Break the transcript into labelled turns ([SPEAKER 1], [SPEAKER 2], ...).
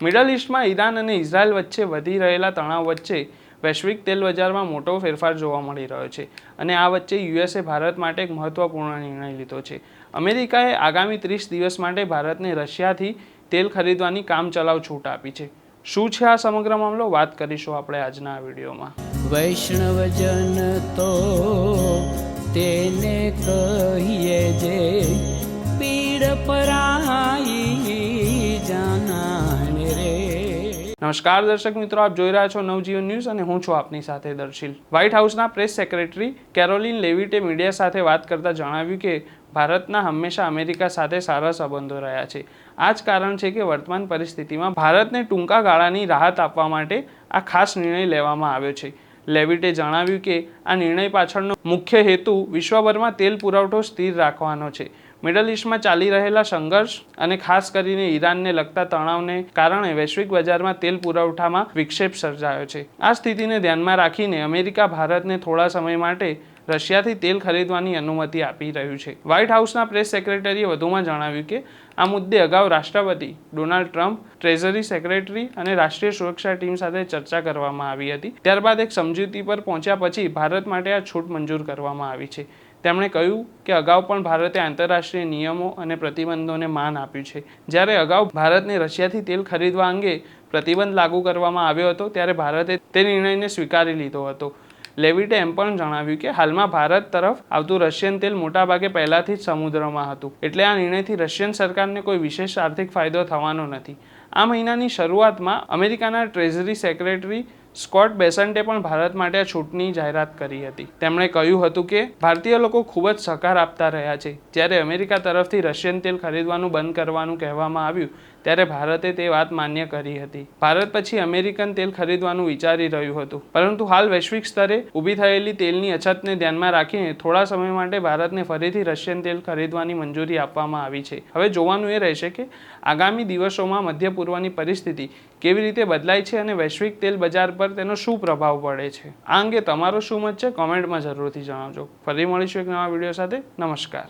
[SPEAKER 1] Middle ઈસ્ટમાં Iran અને Israel વચ્ચે વધી રહેલા તણાવ વચ્ચે વૈશ્વિક તેલ બજારમાં મોટો ફેરફાર જોવા મળી રહ્યો છે અને આ વચ્ચે યુએસએ ભારત માટે એક મહત્વપૂર્ણ નિર્ણય લીધો છે। અમેરિકાએ આગામી 30 દિવસ માટે ભારતને રશિયાથી તેલ ખરીદવાની કામચલાઉ છૂટ આપી છે। શું છે આ સમગ્ર મામલો, વાત કરીશું આપણે આજના આ વિડીયોમાં।
[SPEAKER 2] વૈષ્ણવજન તો તેને કહીએ જે પીડ પરાઈ જાનાને રે।
[SPEAKER 1] નમસ્કાર દર્શક મિત્રો, આપ જોઈ રહ્યા છો નવજીવન ન્યૂઝ અને હું છું આપની સાથે દર્શિલ। વ્હાઇટ હાઉસના પ્રેસ સેક્રેટરી કેરોલિન લેવિટે મીડિયા સાથે વાત કરતા જણાવ્યું કે ભારતના હંમેશા અમેરિકા સાથે સારા સંબંધો રહ્યા છે। આ જ કારણ છે કે વર્તમાન પરિસ્થિતિમાં ભારતને ટૂંકા ગાળાની રાહત આપવા માટે આ ખાસ નિર્ણય લેવામાં આવ્યો છે। લેવિટે જણાવ્યું કે આ નિર્ણય પાછળનો મુખ્ય હેતુ વિશ્વભરમાં તેલ પુરવઠો સ્થિર રાખવાનો છે। મિડલ ઈસ્ટમાં ચાલી રહેલા સંઘર્ષ અને ખાસ કરીને ઈરાનને લગતા તણાવને કારણે વૈશ્વિક બજારમાં તેલ પુરવઠામાં વિક્ષેપ સર્જાયો છે। આ સ્થિતિને ધ્યાનમાં રાખીને અમેરિકા ભારતને થોડા સમય માટે રશિયાથી તેલ ખરીદવાની અનુમતિ આપી રહ્યું છે। વ્હાઇટ હાઉસના પ્રેસ સેક્રેટરીએ વધુમાં જણાવ્યું કે આ મુદ્દે અગાઉ રાષ્ટ્રપતિ ડોનાલ્ડ ટ્રમ્પ, ટ્રેઝરી સેક્રેટરી અને રાષ્ટ્રીય સુરક્ષા ટીમ સાથે ચર્ચા કરવામાં આવી હતી। ત્યારબાદ એક સમજૂતી પર પહોંચ્યા પછી ભારત માટે આ છૂટ મંજૂર કરવામાં આવી છે। તેમણે કહ્યું કે અગાઉ પણ ભારતે આંતરરાષ્ટ્રીય નિયમો અને પ્રતિબંધોને માન આપ્યું છે। જ્યારે અગાઉ ભારતને રશિયાથી તેલ ખરીદવા અંગે પ્રતિબંધ લાગુ કરવામાં આવ્યો હતો ત્યારે ભારતે તે નિર્ણયને સ્વીકારી લીધો હતો। લેવિટે એમ પણ જણાવ્યું કે હાલમાં ભારત તરફ આવતું રશિયન તેલ મોટાભાગે પહેલાથી જ સમુદ્રમાં હતું, એટલે આ નિર્ણયથી રશિયન સરકારને કોઈ વિશેષ આર્થિક ફાયદો થવાનો નથી। આ મહિનાની શરૂઆતમાં અમેરિકાના ટ્રેઝરી સેક્રેટરી સ્કોટ બેસન્ટે પણ ભારત માટે આ છૂટની જાહેરાત કરી હતી। તેમણે કહ્યું હતું કે ભારતીય લોકો ખૂબ જ સહકાર આપતા રહ્યા છે। જ્યારે અમેરિકા તરફથી રશિયન તેલ ખરીદવાનું બંધ કરવાનું કહેવામાં આવ્યું ત્યારે ભારતે તે વાત માન્ય કરી હતી। ભારત પછી અમેરિકન તેલ ખરીદવાનું વિચારી રહ્યું હતું, પરંતુ હાલ વૈશ્વિક સ્તરે ઊભી થયેલી તેલની અછતને ધ્યાનમાં રાખીને થોડા સમય માટે ભારતને ફરીથી રશિયન તેલ ખરીદવાની મંજૂરી આપવામાં આવી છે। હવે જોવાનું એ રહેશે કે આગામી દિવસોમાં મધ્ય પૂર્વની પરિસ્થિતિ કેવી રીતે બદલાય છે અને વૈશ્વિક તેલ બજાર પર તેનો શું પ્રભાવ પડે છે। આ અંગે તમારો શું મત છે, કોમેન્ટમાં જરૂરથી જણાવજો। ફરી મળીશું એક નવા વિડીયો સાથે। નમસ્કાર।